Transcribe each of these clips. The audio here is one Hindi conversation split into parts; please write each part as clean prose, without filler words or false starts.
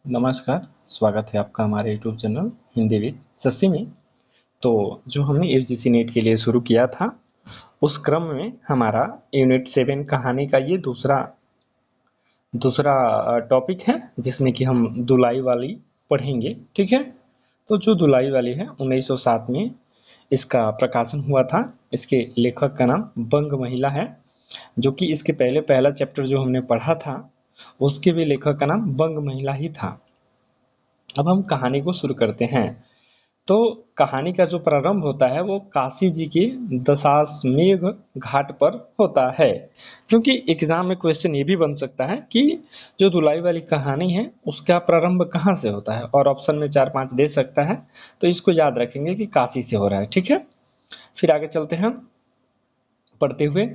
नमस्कार, स्वागत है आपका हमारे YouTube channel Hindi with Shashi में। तो जो हमने यूजीसी नेट के लिए शुरू किया था, उस क्रम में हमारा यूनिट 7 कहानी का ये दूसरा दूसरा टॉपिक है, जिसमें कि हम दुलाई वाली पढ़ेंगे। ठीक है, तो जो दुलाई वाली है 1907 में इसका प्रकाशन हुआ था। इसके लेखक का नाम बंग महिला है, जो कि इसके पहले पहला चैप्टर जो हमने पढ़ा था उसके भी लेखक का नाम बंग महिला ही था। अब हम कहानी को शुरू करते हैं। तो कहानी का जो प्रारंभ होता है वो काशी जी के दशाश्वमेध घाट पर होता है, क्योंकि एग्जाम में क्वेश्चन ये भी बन सकता है कि जो दुलाई वाली कहानी है उसका प्रारंभ कहाँ से होता है, और ऑप्शन में 4-5 दे सकता है। तो इसको याद रखेंगे कि काशी से हो रहा है। ठीक है, फिर आगे चलते हैं पढ़ते हुए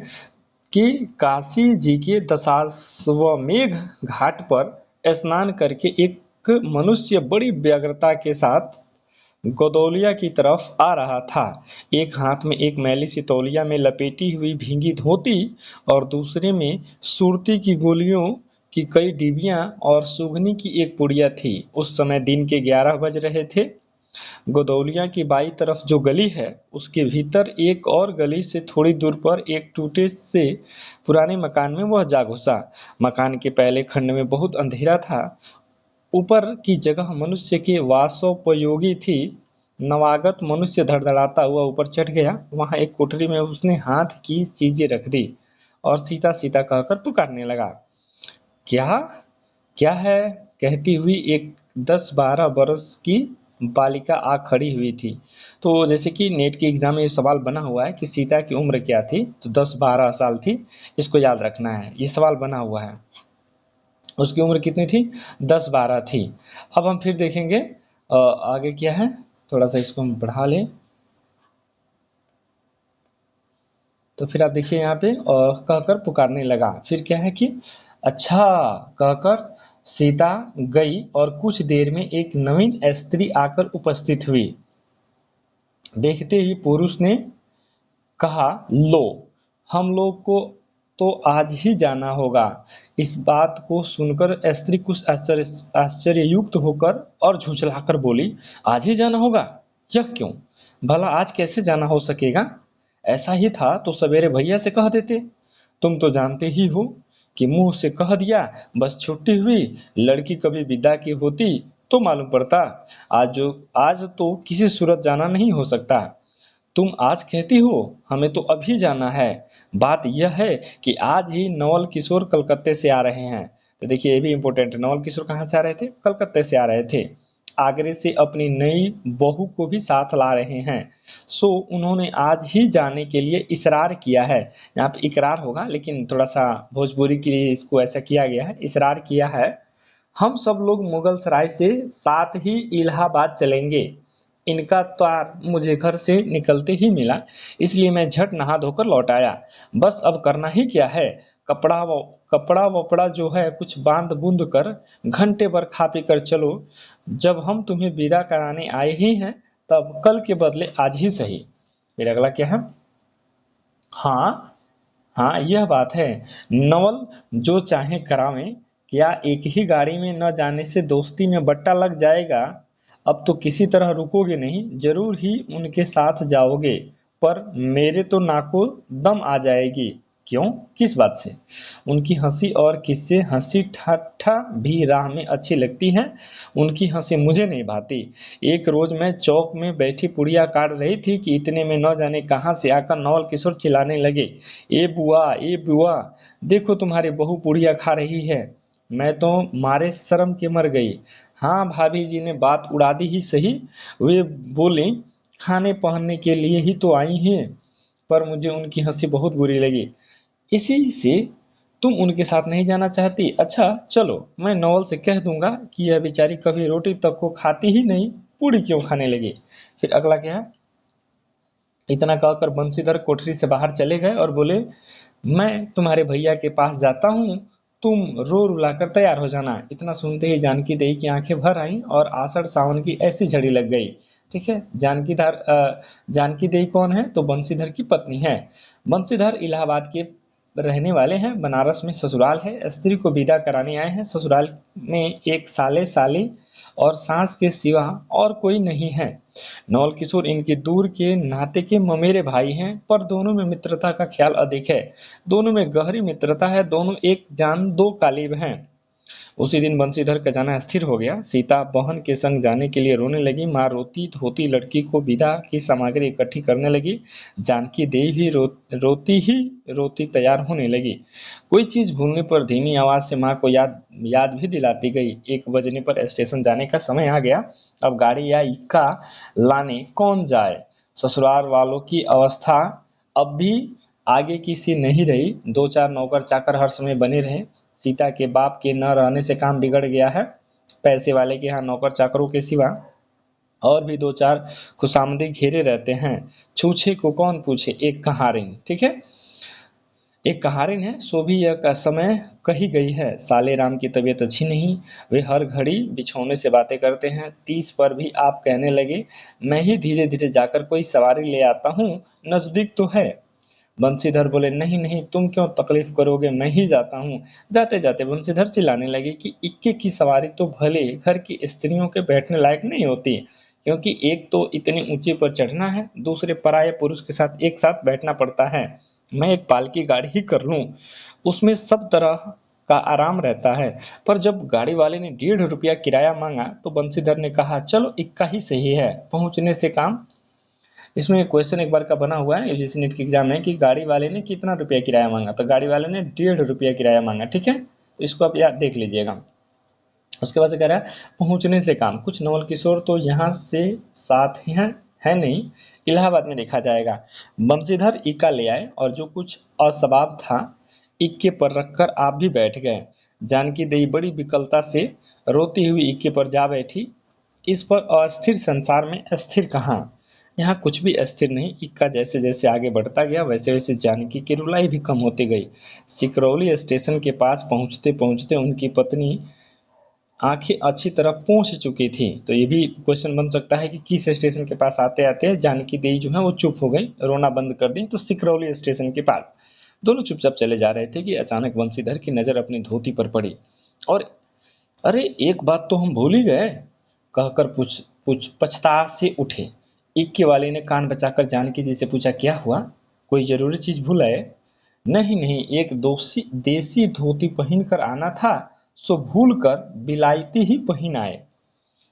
कि काशी जी के दशाश्वमेध घाट पर स्नान करके एक मनुष्य बड़ी व्यग्रता के साथ गोदौलिया की तरफ आ रहा था। एक हाथ में एक मैली सी तौलिया में लपेटी हुई भीगी धोती और दूसरे में सुरती की गोलियों की कई डिबियां और सुगनी की एक पुड़िया थी। उस समय दिन के 11 बज रहे थे। गोदौलिया की बाई तरफ जो गली है उसके भीतर एक और गली से थोड़ी दूर पर एक टूटे से पुराने मकान में वह जा घुसा। मकान के पहले खंड में बहुत अंधेरा था। ऊपर की जगह मनुष्य के वासोपयोगी थी। नवागत मनुष्य धड़धड़ाता हुआ ऊपर चढ़ गया। वहां एक कोठरी में उसने हाथ की चीजें रख दी और सीता सीता कहकर पुकारने लगा। क्या क्या है, कहती हुई एक 10-12 वर्ष की बालिका आ खड़ी हुई थी। तो जैसे कि नेट के एग्जाम में ये सवाल बना हुआ है कि सीता की उम्र क्या थी, तो 10-12 साल थी। इसको याद रखना है, ये सवाल बना हुआ है। उसकी उम्र कितनी थी? 10-12 थी। अब हम फिर देखेंगे आगे क्या है। थोड़ा सा इसको हम बढ़ा लें। तो फिर आप देखिए यहाँ पे कहकर पुकारने लगा। फिर क्या है कि अच्छा कहकर सीता गई और कुछ देर में एक नवीन स्त्री आकर उपस्थित हुई। देखते ही पुरुष ने कहा, लो, हम लोग को तो आज ही जाना होगा। इस बात को सुनकर स्त्री कुछ आश्चर्ययुक्त होकर और झुठलाकर बोली, आज ही जाना होगा? यह क्यों? भला आज कैसे जाना हो सकेगा? ऐसा ही था तो सवेरे भैया से कह देते। तुम तो जानते ही हो कि मुंह से कह दिया बस छुट्टी हुई। लड़की कभी विदा की होती तो मालूम पड़ता। आज तो किसी सूरत जाना नहीं हो सकता। तुम आज कहती हो हमें तो अभी जाना है। बात यह है कि आज ही नवल किशोर कलकत्ते से आ रहे हैं। तो देखिए ये भी इम्पोर्टेंट है, नवल किशोर कहाँ से आ रहे थे? कलकत्ते से आ रहे थे। आगरे से अपनी नई बहू को भी साथ ला रहे हैं। सो उन्होंने आज ही जाने के लिए इसरार किया है। यहाँ पे इकरार होगा, लेकिन थोड़ा सा भोजपुरी के लिए इसको ऐसा किया गया है, इसरार किया है। हम सब लोग मुगल सराय से साथ ही इलाहाबाद चलेंगे। इनका तार मुझे घर से निकलते ही मिला, इसलिए मैं झट नहा धोकर लौट आया। बस अब करना ही क्या है, कपड़ा वपड़ा जो है कुछ बांध बूंद कर घंटे भर खा पी कर चलो। जब हम तुम्हें विदा कराने आए ही हैं तब कल के बदले आज ही सही। फिर अगला क्या है? हाँ हाँ, यह बात है। नवल जो चाहे करावें। क्या एक ही गाड़ी में न जाने से दोस्ती में बट्टा लग जाएगा? अब तो किसी तरह रुकोगे नहीं, जरूर ही उनके साथ जाओगे। पर मेरे तो नाको दम आ जाएगी। क्यों? किस बात से? उनकी हंसी और किससे हंसी ठाठा भी राह में अच्छी लगती हैं। उनकी हंसी मुझे नहीं भाती। एक रोज मैं चौक में बैठी पुड़िया काट रही थी कि इतने में न जाने कहाँ से आकर नवल किशोर चिल्लाने लगे, ए बुआ, देखो तुम्हारी बहू पुड़िया खा रही है। मैं तो मारे शर्म के मर गई। हाँ, भाभी जी ने बात उड़ा दी ही सही। वे बोले, खाने पहनने के लिए ही तो आई हैं। पर मुझे उनकी हंसी बहुत बुरी लगी। इसी से तुम उनके साथ नहीं जाना चाहती? अच्छा चलो, मैं नवल से कह दूंगा कि यह बेचारी कभी रोटी तक को खाती ही नहीं, पूड़ी क्यों खाने लगी। फिर अगला क्या है? इतना कहकर बंशीधर कोठरी से बाहर चले गए और बोले, मैं तुम्हारे भैया के पास जाता हूँ, तुम रो रुलाकर तैयार हो जाना। इतना सुनते ही जानकी देई की आंखें भर आईं और आषाढ़ सावन की ऐसी झड़ी लग गई। ठीक है, जानकी देई कौन है? तो बंशीधर की पत्नी है। बंशीधर इलाहाबाद के रहने वाले हैं, बनारस में ससुराल है, स्त्री को विदा कराने आए हैं। ससुराल में एक साले साली और सास के सिवा और कोई नहीं है। नवल किशोर इनके दूर के नाते के ममेरे भाई हैं, पर दोनों में मित्रता का ख्याल अधिक है। दोनों में गहरी मित्रता है, दोनों एक जान दो कालिब हैं। उसी दिन बंशीधर का जाना स्थिर हो गया। सीता बहन के संग जाने के लिए रोने लगी। माँ रोती धोती लड़की को विदा की सामग्री इकट्ठी करने लगी। जानकी देवी भी रोती ही रोती तैयार होने लगी। कोई चीज भूलने पर धीमी आवाज से माँ को याद याद भी दिलाती गई। 1 बजने पर स्टेशन जाने का समय आ गया। अब गाड़ी या इक्का लाने कौन जाए। ससुराल वालों की अवस्था अब भी आगे की सी नहीं रही। 2-4 नौकर चाकर हर समय बने रहे। सीता के बाप के न रहने से काम बिगड़ गया है। पैसे वाले के यहाँ नौकर चाकरों के सिवा और भी 2-4 खुशामदी घेरे रहते हैं। छूछे को कौन पूछे, एक कहारिन, ठीक है, एक कहारिन है, सो भी यह समय कही गई है। साले राम की तबीयत अच्छी नहीं, वे हर घड़ी बिछौने से बातें करते हैं। 30 पर भी आप कहने लगे, मैं ही धीरे धीरे जाकर कोई सवारी ले आता हूँ, नजदीक तो है। बंशीधर बोले, नहीं नहीं, तुम क्यों तकलीफ करोगे, मैं ही जाता हूँ। जाते जाते बंशीधर चिल्लाने लगे कि इक्के की सवारी तो भले घर की स्त्रियों के बैठने लायक नहीं होती, क्योंकि एक तो इतनी ऊंची पर चढ़ना है, दूसरे पराये पुरुष के साथ एक साथ बैठना पड़ता है। मैं एक पालकी गाड़ी ही कर लूं, उसमें सब तरह का आराम रहता है। पर जब गाड़ी वाले ने 1.5 रुपया किराया मांगा तो बंशीधर ने कहा, चलो इक्का ही सही है, पहुंचने से काम। इसमें क्वेश्चन एक बार का बना हुआ है यूजीसी नेट के एग्जाम में कि गाड़ी वाले ने कितना रुपया किराया मांगा, तो गाड़ी वाले ने 1.5 रुपया किराया मांगा, ठीक है, तो इसको आप याद देख लीजिएगा। उसके बाद से कह रहा है पहुंचने से काम। कुछ नवल किशोर तो यहाँ से साथ है नहीं, इलाहाबाद में देखा जाएगा। बंशीधर इक्का ले आए और जो कुछ असबाब था इक्के पर रखकर आप भी बैठ गए। जानकी देवी बड़ी विकलता से रोती हुई इक्के पर जा बैठी। इस पर अस्थिर संसार में स्थिर कहाँ, यहाँ कुछ भी अस्थिर नहीं। इक्का जैसे जैसे आगे बढ़ता गया वैसे वैसे जानकी की रुलाई भी कम होती गई। सिकरौली स्टेशन के पास पहुंचते पहुंचते उनकी पत्नी आंखें अच्छी तरह पहुंच चुकी थी। तो ये भी क्वेश्चन बन सकता है कि किस स्टेशन के पास आते आते जानकी देवी जो है वो चुप हो गई, रोना बंद कर दी। तो सिकरौली स्टेशन के पास दोनों चुपचाप चले जा रहे थे कि अचानक बंशीधर की नजर अपनी धोती पर पड़ी और अरे एक बात तो हम भूल ही गए, कहकर पूछ पूछ पछता से उठे। इक्के वाले ने कान बचाकर जानकी जी से पूछा, क्या हुआ, कोई जरूरी चीज भूल आए। नहीं नहीं, एक देसी धोती पहन कर आना था, सो भूल कर बिलायती ही पहन आए।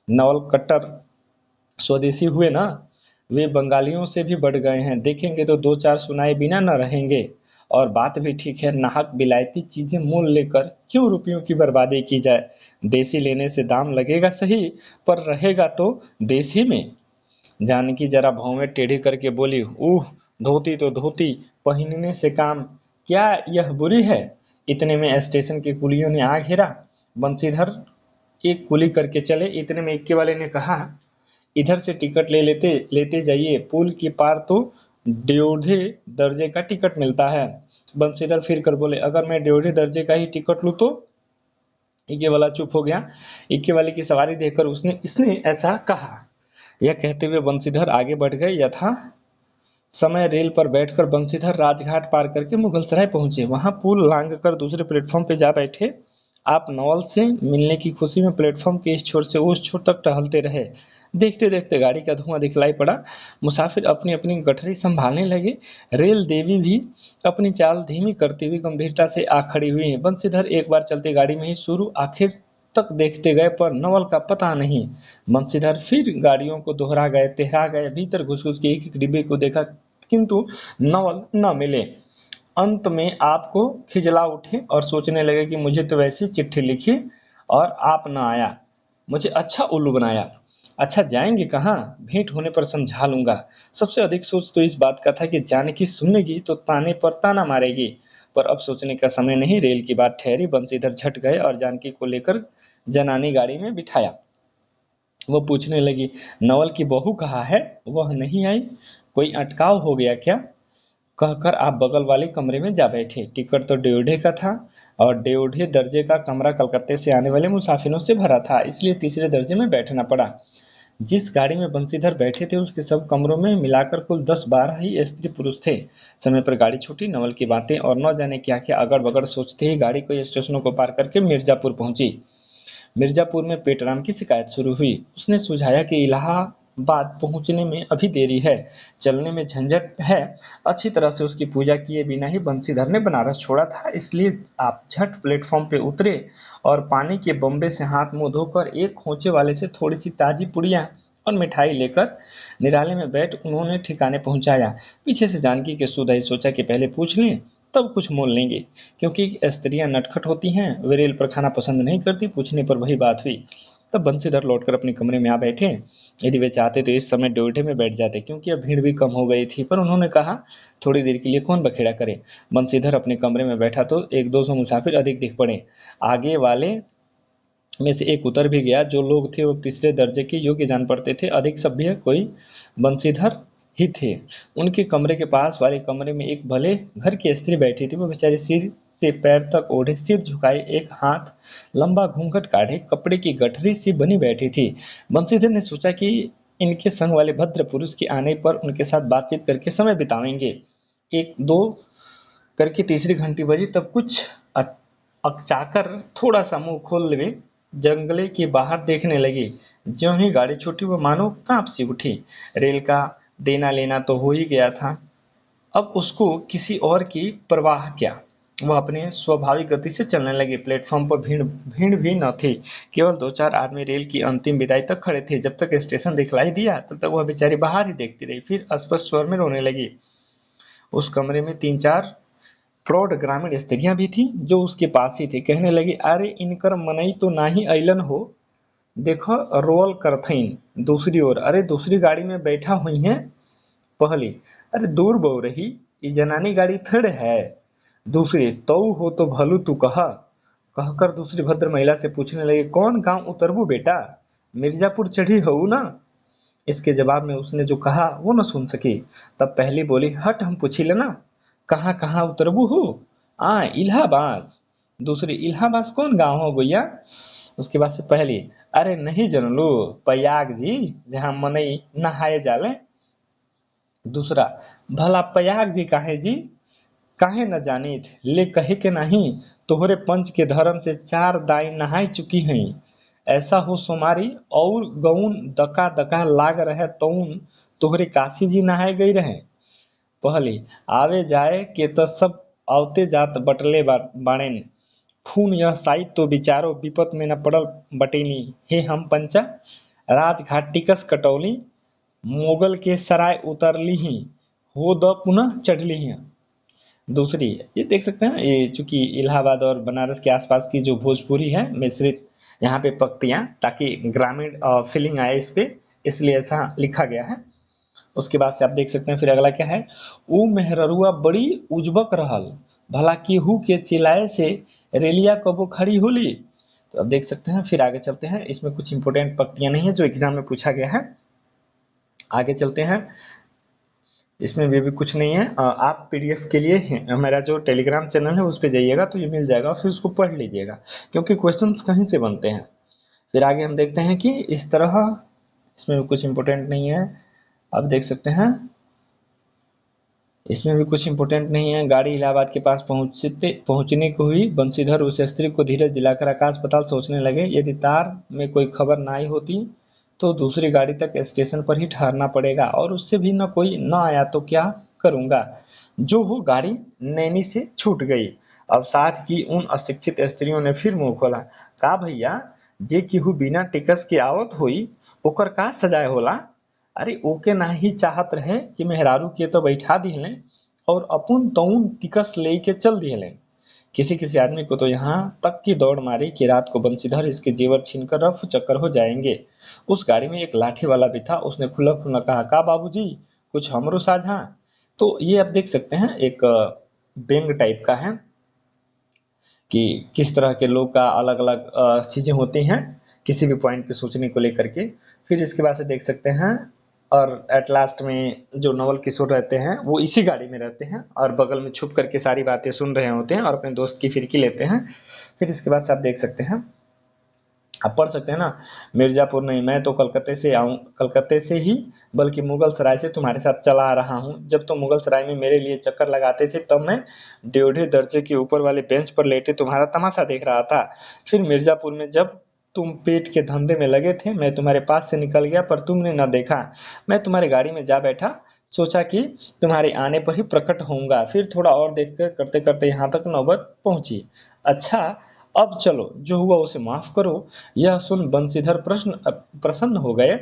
नवल कट्टर स्वदेशी हुए ना, वे बंगालियों से भी बढ़ गए हैं, देखेंगे तो 2-4 सुनाए बिना न रहेंगे। और बात भी ठीक है, नाहक बिलायती चीजें मोल लेकर क्यों रुपयों की बर्बादी की जाए। देसी लेने से दाम लगेगा सही, पर रहेगा तो देसी में। जानकी जरा भौवें टेढ़ी करके बोली, धोती तो धोती, पहनने से काम, क्या यह बुरी है। इतने में स्टेशन के कुलियों ने आ घेरा। बंशीधर एक कुली करके चले। इतने में इक्के वाले ने कहा, इधर से टिकट ले लेते लेते जाइए, पुल के पार तो ड्योढ़े दर्जे का टिकट मिलता है। बंशीधर फिर कर बोले, अगर मैं ड्योढ़े दर्जे का ही टिकट लूँ तो। इक्के वाला चुप हो गया। इक्के वाले की सवारी देखकर उसने इसने ऐसा कहा। यह कहते हुए बंशीधर आगे बढ़ गए। यथा समय रेल पर बैठकर बंशीधर राजघाट पार करके मुगलसराय पहुंचे। वहां पुल लांघ कर दूसरे प्लेटफॉर्म पर जा बैठे। आप नवल से मिलने की खुशी में प्लेटफॉर्म के इस छोर से उस छोर तक टहलते रहे। देखते देखते गाड़ी का धुआं दिखलाई पड़ा। मुसाफिर अपनी अपनी गठरी संभालने लगे। रेल देवी भी अपनी चाल धीमी करती हुई गंभीरता से आ खड़ी हुई। बंशीधर एक बार चलती गाड़ी में ही शुरू आखिर तक देखते गए, पर नवल का पता नहीं। बंशीधर फिर गाड़ियों को दोहरा गए, तेहरा गए, भीतर घुस घुस के एक एक डिब्बे को देखा, किंतु नवल न मिले। अंत में आपको खिजला उठे और सोचने लगे कि मुझे तो वैसी चिट्ठी लिखी और आप न आया, मुझे अच्छा उल्लू बनाया। अच्छा जाएंगे कहाँ, भेंट होने पर समझा लूंगा। सबसे अधिक सोच तो इस बात का था कि जानकी सुनेगी तो ताने पर ताना मारेगी, पर अब सोचने का समय नहीं। रेल की बात ठहरी। बंशीधर झट गए और जानकी को लेकर जनानी गाड़ी में बिठाया। वो पूछने लगी, नवल की बहू कहाँ है, वह नहीं आई, कोई अटकाव हो गया क्या। कहकर आप बगल वाले कमरे में जा बैठे। टिकट तो ड्योढ़े का था और ड्योढ़े दर्जे का कमरा कलकत्ते से आने वाले मुसाफिरों से भरा था, इसलिए तीसरे दर्जे में बैठना पड़ा। जिस गाड़ी में बंशीधर बैठे थे उसके सब कमरों में मिलाकर कुल 10-12 ही स्त्री पुरुष थे। समय पर गाड़ी छूटी, नवल की बातें और न जाने क्या क्या अगड़ बगड़ सोचते ही गाड़ी कई स्टेशनों को पार करके मिर्जापुर पहुंची। मिर्जापुर में पेटराम की शिकायत शुरू हुई। उसने सुझाया कि इलाहाबाद पहुंचने में अभी देरी है, चलने में झंझट है। अच्छी तरह से उसकी पूजा किए बिना ही बंशीधर ने बनारस छोड़ा था, इसलिए आप झट प्लेटफॉर्म पे उतरे और पानी के बम्बे से हाथ मुंह धोकर एक खोचे वाले से थोड़ी सी ताजी पुड़िया और मिठाई लेकर निराले में बैठ उन्होंने ठिकाने पहुंचाया। पीछे से जानकी के सुधई सोचा कि पहले पूछ लें तब कुछ मोल लेंगे, क्योंकि स्त्रियां नटखट होती हैं, वे रेल पर खाना पसंद नहीं करती। पूछने पर वही बात हुई। तब बंशीधर लौटकर अपने कमरे में आ बैठे। यदि वे चाहते तो इस समय ड्योढ़े में बैठ जाते, क्योंकि अब भीड़ भी कम हो गई थी, पर उन्होंने कहा थोड़ी देर के लिए कौन बखेड़ा करे। बंशीधर अपने कमरे में बैठा तो 1-200 मुसाफिर अधिक दिख पड़े। आगे वाले में से एक उतर भी गया। जो लोग थे वो तीसरे दर्जे के योग्य जान पड़ते थे, अधिक सभ्य कोई बंशीधर ही थे। उनके कमरे के पास वाले कमरे में एक भले घर की स्त्री बैठी थी। वो बेचारी सिर से पैर तक ओढ़े, सिर झुकाए, एक हाथ लंबा घूंघट काढ़े, कपड़े की गठरी सी बनी बैठी थी। बंशीधर ने सोचा कि इनके संग वाले भद्र पुरुष के आने पर उनके साथ बातचीत करके समय बितावेंगे। 1-2 करके तीसरी घंटी बजी, तब कुछ अकचाकर थोड़ा सा मुंह खोल वे जंगले के बाहर देखने लगी। ज्यों ही गाड़ी छूटी वो मानो कांप सी उठी। रेल का देना लेना तो हो ही गया था, अब उसको किसी और की परवाह क्या। वह अपने स्वाभाविक गति से चलने लगे। प्लेटफॉर्म पर भीड़ भीड़ भी न थी, केवल 2-4 आदमी रेल की अंतिम विदाई तक खड़े थे। जब तक स्टेशन दिखलाई दिया तब तक वह बेचारी बाहर ही देखती रही, फिर स्पष्ट स्वर में रोने लगी। उस कमरे में 3-4 प्रौढ़ ग्रामीण स्त्रियां भी थीं, जो उसके पास ही थी। कहने लगी, अरे इनकर मनई तो नाही अइलन हो, देखो रोअल करथईन। दूसरी ओर, अरे दूसरी गाड़ी में बैठा हुई हैं। पहली, अरे दूर बो रही, ई जनानी गाड़ी थोड़े है। दूसरी, तऊ हो तो भलू तू कहा। कहकर दूसरी भद्र महिला से पूछने लगी, कौन गांव उतरबू बेटा, मिर्जापुर चढ़ी हो ना। इसके जवाब में उसने जो कहा वो न सुन सकी। तब पहली बोली, हट हम पूछी लेना, कहाँ कहाँ उतरबू हो। इलाहाबाद। दूसरी, इलाहाबाद कौन गांव हो गोया। उसके बाद से पहली, अरे नहीं जनलू, प्रयाग जी, जहाँ मनई नहाए जाले। दूसरा, भला प्रयाग जी काहे जी, काहे न जानित, ले कहे के नहीं, तोहरे पंच के धर्म से 4 दाई नहाई चुकी हैं। ऐसा हो सोमारी और गौन दका दका लाग रहे तौन तोहरे काशी जी नहाए गई रहे। पहली, आवे जाए के तो सब आवते जात बटले बाणेन, खून यह साइत तो बिचारो विपत में न पड़ल बटेनी। हे हम पंचा, राजघाट टिकस कटौली, मोगल के सराय उतरली ही, हो द पुनः चढ़ली ही। दूसरी, ये देख सकते हैं, ये चूंकि इलाहाबाद और बनारस के आसपास की जो भोजपुरी है मिश्रित यहाँ पे पंक्तियाँ, ताकि ग्रामीण फीलिंग आए इस पे, इसलिए ऐसा लिखा गया है। उसके बाद से आप देख सकते हैं फिर अगला क्या है, ऊ मेहररुआ बड़ी उजबक रहल, भला केहू के चिल्लाए से रेलिया कबो खड़ी होली। तो अब देख सकते हैं, फिर आगे चलते हैं। इसमें कुछ इंपॉर्टेंट पंक्तियां नहीं है जो एग्जाम में पूछा गया है। आगे चलते हैं, इसमें भी कुछ नहीं है। आप पीडीएफ के लिए हमारा जो टेलीग्राम चैनल है उस पर जाइएगा तो ये मिल जाएगा, फिर उसको पढ़ लीजिएगा, क्योंकि क्वेश्चंस कहीं से बनते हैं। फिर आगे हम देखते हैं कि इस तरह, इसमें भी कुछ इंपॉर्टेंट नहीं है। अब देख सकते हैं, इसमें भी कुछ इंपॉर्टेंट नहीं है। गाड़ी इलाहाबाद के पास पहुंचने को हुई। बंशीधर उस स्त्री को धीरज दिलाकर आकाश पाताल सोचने लगे। यदि तार में कोई खबर ना आई होती तो दूसरी गाड़ी तक स्टेशन पर ही ठहरना पड़ेगा, और उससे भी न कोई न आया तो क्या करूंगा। जो हो, गाड़ी नैनी से छूट गई। अब साथ की उन अशिक्षित स्त्रियों ने फिर मुंह खोला, का भैया, जे केहू बिना टिकस के आवत हुई ओकर का सजाए होला। अरे ओके ना ही चाहत रहे कि मेहरारू के तो बैठा दिहले और अपन तउन टिकस ले के चल दिहले। किसी किसी आदमी को तो यहाँ तक की दौड़ मारी कि रात को बंशीधर इसके जेवर छीनकर रफ चक्कर हो जाएंगे। उस गाड़ी में एक लाठी वाला भी था। उसने खुला खुला कहा, का बाबूजी, कुछ हमरो साझा। तो ये आप देख सकते हैं, एक व्यंग टाइप का है कि किस तरह के लोग का अलग अलग चीजें होती हैं किसी भी पॉइंट पे सोचने को लेकर के। फिर इसके बाद से देख सकते हैं, और एट लास्ट में जो नवल किशोर रहते हैं वो इसी गाड़ी में रहते हैं और बगल में छुप करके सारी बातें सुन रहे होते हैं और अपने दोस्त की फिरकी लेते हैं। फिर इसके बाद से आप देख सकते हैं आप पढ़ सकते हैं ना, मिर्जापुर नहीं, मैं तो कलकत्ते से आऊँ, कलकत्ते से ही बल्कि मुगल सराय से तुम्हारे साथ चला आ रहा हूँ। जब तुम मुगल सराय में मेरे लिए चक्कर लगाते थे तब मैं 1.5 दर्जे के ऊपर वाले बेंच पर लेटे तुम्हारा तमाशा देख रहा था। फिर मिर्जापुर में जब तुम पेट के धंधे में लगे थे मैं तुम्हारे पास से निकल गया, पर तुमने न देखा। मैं तुम्हारी गाड़ी में जा बैठा, सोचा कि तुम्हारे आने पर ही प्रकट होऊंगा। फिर थोड़ा और देख कर करते करते यहाँ तक नौबत पहुंची। अच्छा, अब चलो, जो हुआ उसे माफ करो। यह सुन बंशीधर प्रसन्न हो गए।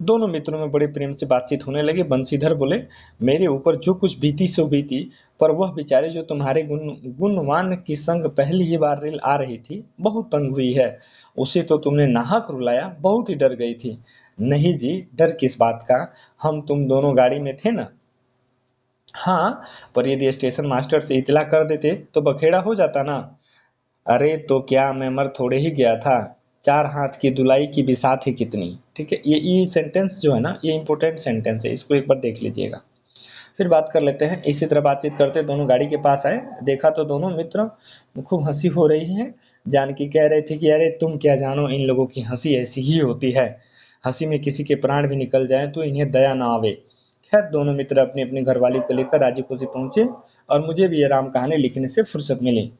दोनों मित्रों में बड़े प्रेम से बातचीत होने लगी। बंशीधर बोले, मेरे ऊपर जो कुछ बीती सो बीती, पर वह बेचारी जो तुम्हारे गुणवान की संग पहली ही बार रेल आ रही थी बहुत तंग हुई है। उसे तो तुमने नाहक रुलाया, बहुत ही डर गई थी। नहीं जी, डर किस बात का, हम तुम दोनों गाड़ी में थे ना। हाँ, पर यदि स्टेशन मास्टर से इतला कर देते तो बखेड़ा हो जाता ना। अरे तो क्या, मैं मर थोड़े ही गया था। 4 हाथ की धुलाई की बिसात ही कितनी। ठीक है, ये सेंटेंस जो है ना, ये इंपॉर्टेंट सेंटेंस है, इसको एक बार देख लीजिएगा। फिर बात कर लेते हैं। इसी तरह बातचीत करते दोनों गाड़ी के पास आए। देखा तो दोनों मित्र खूब हंसी हो रही है। जानकी कह रही थी कि अरे तुम क्या जानो, इन लोगों की हंसी ऐसी ही होती है। हंसी में किसी के प्राण भी निकल जाए तो इन्हें दया ना आवे। खैर, दोनों मित्र अपनी अपनी घरवाली को लेकर राजी खुशी पहुंचे और मुझे भी ये राम कहानी लिखने से फुर्सत मिली।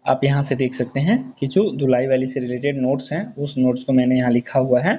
आप यहाँ से देख सकते हैं कि जो धुलाई वाली से रिलेटेड नोट्स हैं, उस नोट्स को मैंने यहाँ लिखा हुआ है।